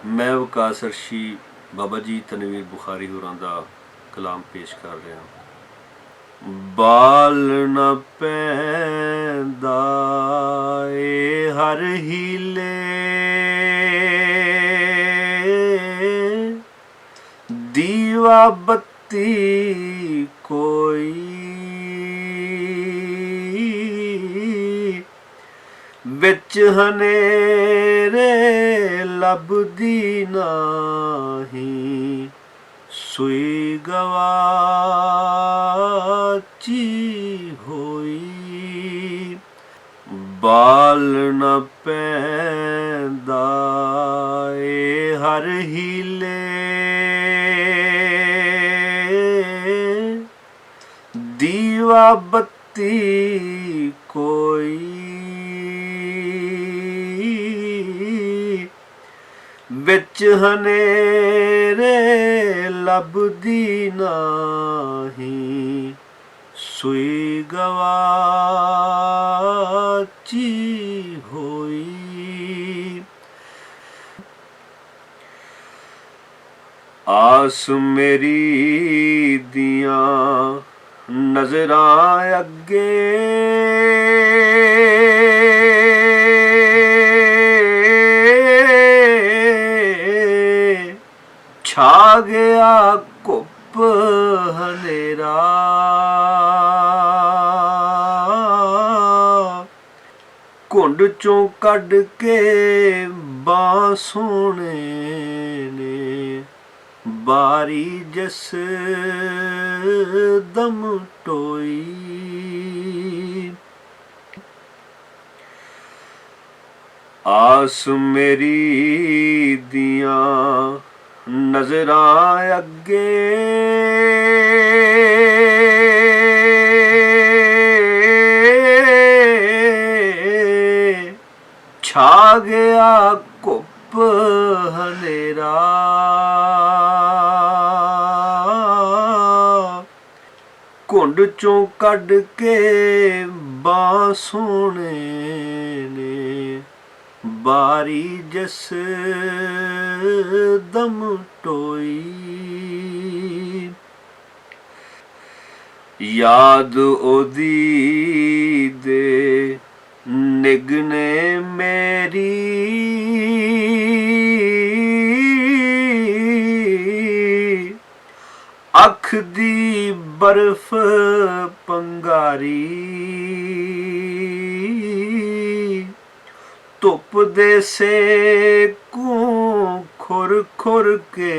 मैं विकास अर्शी बाबा जी तनवीर बुखारी होरां दा कलाम पेश कर रहा। बाल न पैंदा ए हर हीले दीवा बत्ती कोई विच हनेरे लभदी नाही सुई गवाची होई। बाल न पैंदा ए हर हीले दीवा बत्ती कोई विच हनेरे लभदी नाही सुई गवाची होई। आस मेरी दियां नजरां अगे छा गया कुप हनेरा। घुंड चों कढ के बां सोहणे ने बारी जिस दम टोई। आस मेरी दियां नजरां अगे छा गया कुप हनेरा। घुंड चों कढ के बां सोहणे ने बारी जिस दम टोई। याद ओदी दे निगने मेरी अख दी बर्फ पंगारी। धुप दे सेकूं खुर खुर के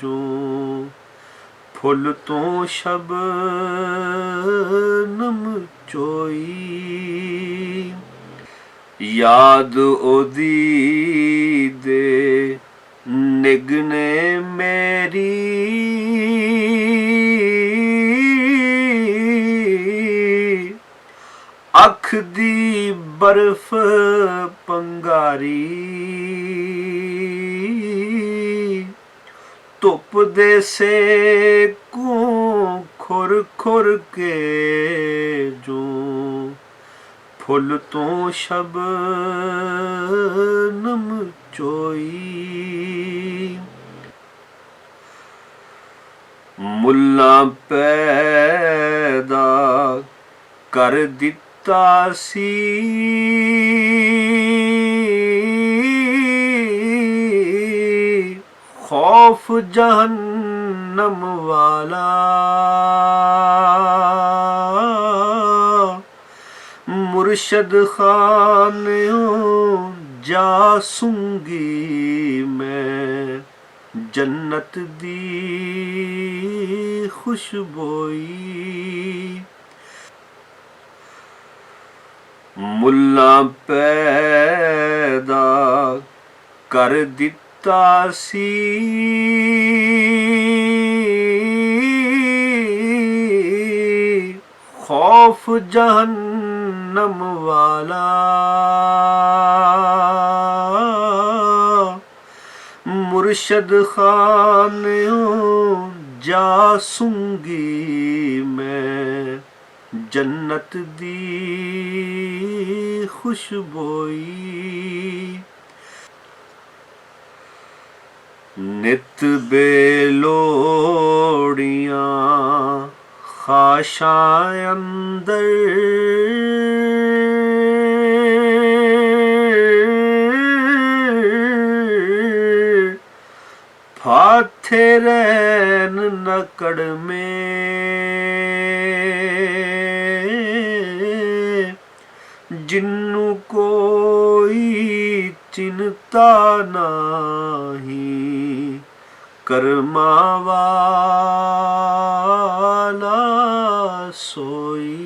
जो फुल तो शबनम चोई। याद ओदी दे निगने मेरी अख दी बर्फ पंगारी। धुप दे सेकूं खुर खुर के जो फुल तो शबनम चोई। मुल्लां पैदा कर दिता सी खौफ जहन्नम वाला। मुर्शद खानियों जासूंगी मैं जन्नत दी खुशबोई। मुल्लां पैदा कर दिता सी खौफ जहन्नम वाला। मुर्शद खानियों जासूंगी मैं जन्नत दी खुशबोई। ਨਿਤ ਬੇਲੋੜੀਆਂ ਖਾਸ਼ਾਂ ਅੰਦਰ ਫਾਥੇ ਰਹਿਨ ਨਕੜ ਮੇਂ ਜਿਨੂੰ ਕੋਈ ਚਿੰਤਾ ਨਹੀਂ ਕਰਮਾਂ ਵਾਲਾ ਸੋਈ।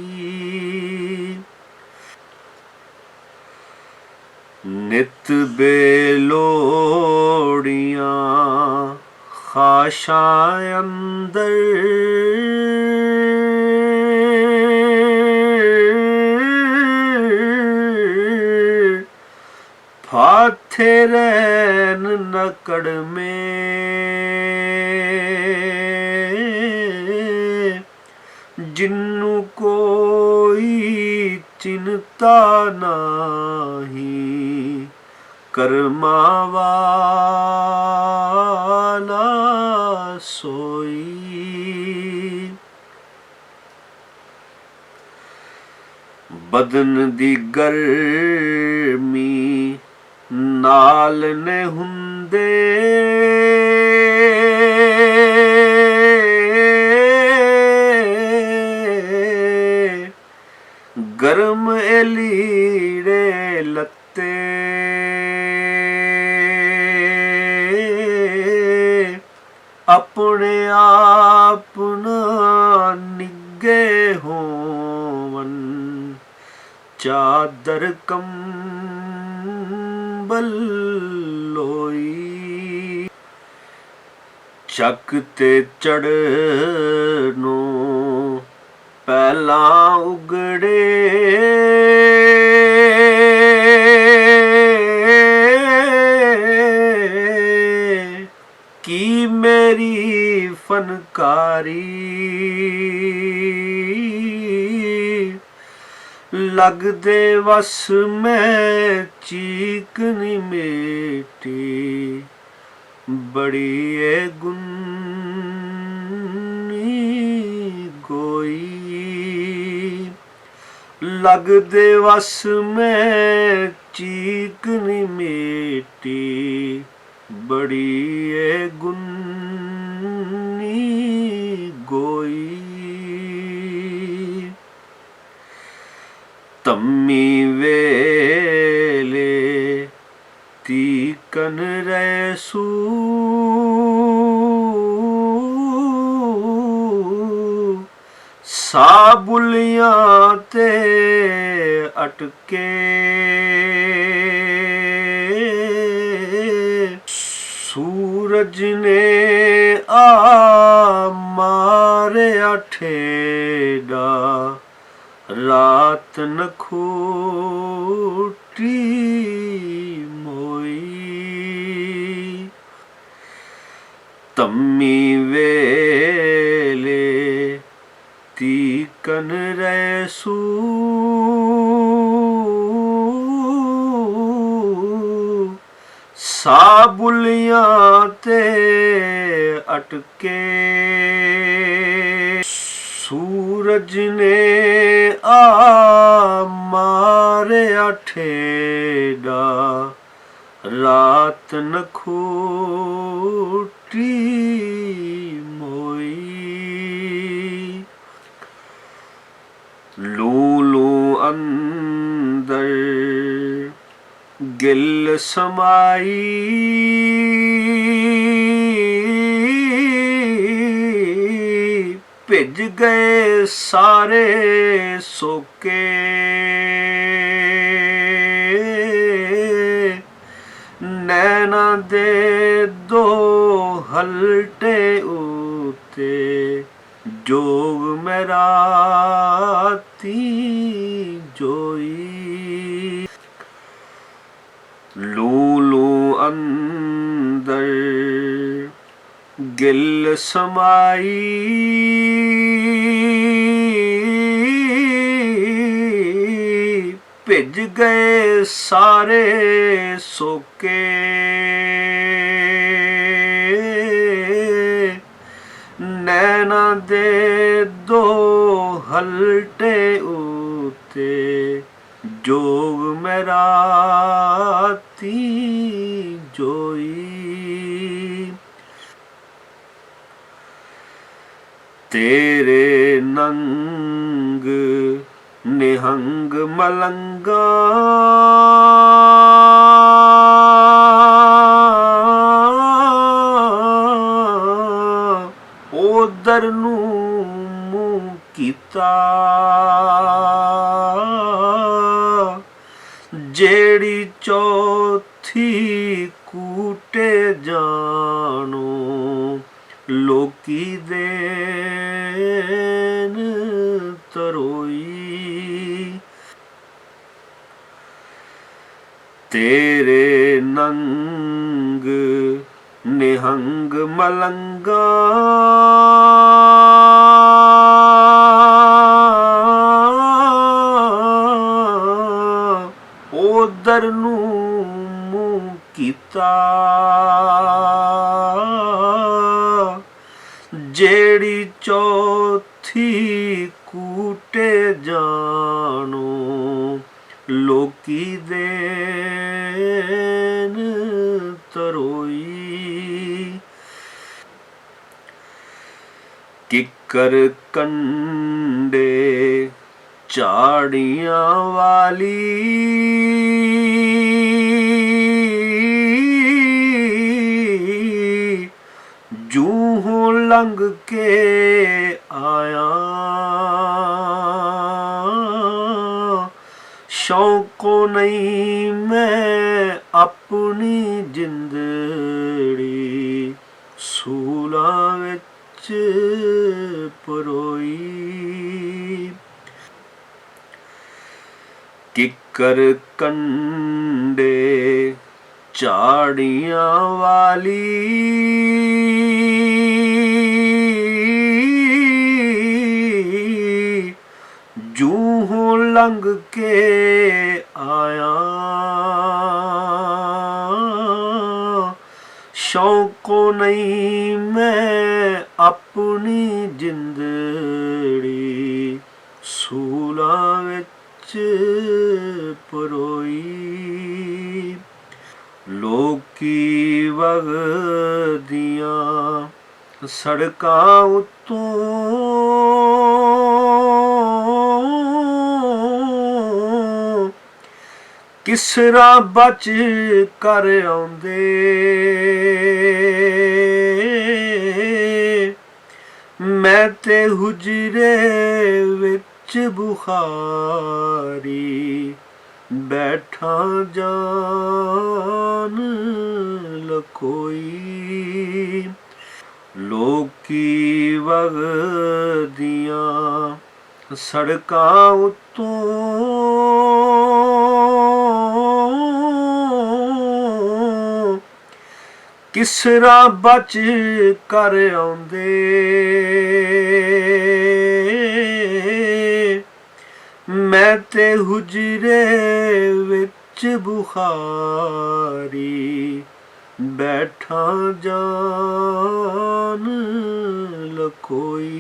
ਨਿਤ ਬੇਲੋੜੀਆਂ ਖਾਸ਼ਾਂ ਅੰਦਰ ਫਾਥੇ ਰਹਿਨ ਨਕੜ ਮੇਂ ਜਿਨੂੰ ਕੋਈ ਚਿੰਤਾ ਨਹੀਂ ਕਰਮਾਂ ਵਾਲਾ ਸੋਈ। ਬਦਨ ਦੀ ਗਰਮੀ ਨਾਲ ਨੇ ਹੁੰਦੇ ਗਰਮ ਲੀੜੇ ਲੱਤੇ ਆਪਣੇ ਆਪਣਾ ਨਿੱਗੇ ਹੋਵਨ ਚਾਦਰ ਕੰਬਲ ਲੋਈ। ਚੱਕ ਤੇ ਚੜ੍ਹਨੋਂ ਪਹਿਲਾਂ ਉਗੜੇ ਕੀ ਮੇਰੀ ਫਨਕਾਰੀ ਲੱਗਦੇ ਵਸ ਮੈਂ ਚੀਕ ਨੀ ਮੇਟੀ ਬੜੀ ਏ ਗੁੰਨੀ ਗੋਈ। ਲੱਗਦੇ ਵਸ ਮੈਂ ਚੀਕ ਨੀ ਮੇਟੀ ਬੜੀ ਏ ਗੁੰਨੀ ਗੋਈ। ਧੰਮੀ ਵੇਲੇ ਤੀਕਨ ਰਹਿਸੂ ਸਾਬੁਲੀਆਂ ਤੇ ਅਟਕੇ ਸੂਰਜ ਨੇ ਆ ਮਾਰਿਆ ਠੇਡਾ ਰਾਤ ਨਖੂਟੀ ਮੋਈ। ਧੰਮੀ ਵੇਲੇ ਤੀਕਨ ਰਹਿਸੂ ਸਾਬੁਲੀਆਂ ਤੇ ਅਟਕੇ ਸੂਰਜ ਨੇ ਆ ਮਾਰਿਆ ਠੇਡਾ ਰਾਤ ਨਖੂਟੀ ਮੋਈ। ਲੂ ਲੂ ਅੰਦਰ ਗਿੱਲ ਸਮਾਈ ਭਿੱਜ ਗਏ ਸਾਰੇ ਸੋਕੇ ਨੈਣਾ ਦੇ ਦੋ ਹਲਟੇ ਉਤੇ ਜੋਗ ਮੇਰਾ ਤੀ ਜੋਈ। ਲੂ ਲੂ ਅੰਦਰ ਗਿੱਲ ਸਮਾਈ ਭਿੱਜ ਗਏ ਸਾਰੇ ਸੋਕੇ नैना दे दो हलटे उते जोग मेरा ती जोई। तेरे नंग निहंग मलंगा उधर ਨੂੰ ਮੂੰਹ ਕੀਤਾ ਜਿਹੜੀ ਚੌਥੀ ਕੂਟੇ ਜਾਣੋ ਲੋਕੀ ਦੇਨ ਤਰੋਈ। ਤੇਰੇ ਨੰਗ ਨਿਹੰਗ ਮਲੰਗਾ ਉਧਰ ਨੂੰ ਮੂੰਹ ਕੀਤਾ ਜਿਹੜੀ ਚੌਥੀ ਕੂਟੇ ਜਾਣੋ ਲੋਕੀ ਦੇਨ ਤਰੋਈ। ਕਿੱਕਰ ਕੰਡੇ ਝਾੜੀਆਂ ਵਾਲੀ ਜੂਹੋਂ ਲੰਘ ਕੇ ਆਇਆ ਸ਼ੌਕੋ ਨਹੀਂ ਮੈਂ ਆਪਣੀ ਜਿੰਦੜੀ ਸੂਲਾਂ ਵਿੱਚ ਪਰੋਈ। ਕਿੱਕਰ ਕੰਡੇ ਝਾੜੀਆਂ ਵਾਲੀ ਜੂਹੋਂ ਲੰਘ ਕੇ ਆਇਆ ਸ਼ੌਕੋ ਨਹੀਂ ਮੈਂ ਆਪਣੀ ਜਿੰਦੜੀ ਸੂਲਾਂ ਵਿੱਚ ਪਰੋਈ। ਲੋਕੀ ਵਗਦੀਆਂ ਸੜਕਾਂ ਉੱਤੋਂ ਕਿਸਰਾ ਬਚ ਕਰ ਆਉਂਦੇ ਮੈਂ ਤੇ ਹੁਜਰੇ ਵਿੱਚ ਬੁਖਾਰੀ ਬੈਠਾ ਜਾਨ ਲਕੋਈ। ਲੋਕੀ ਵਗਦੀਆਂ ਸੜਕਾਂ ਉੱਤੋਂ ਕਿਸਰਾ ਬਚ ਕਰ ਆਉਂਦੇ ਮੈਂ ਤੇ ਹੁਜਰੇ ਵਿੱਚ ਬੁਖਾਰੀ ਬੈਠਾ ਜਾਨ ਲਕੋਈ।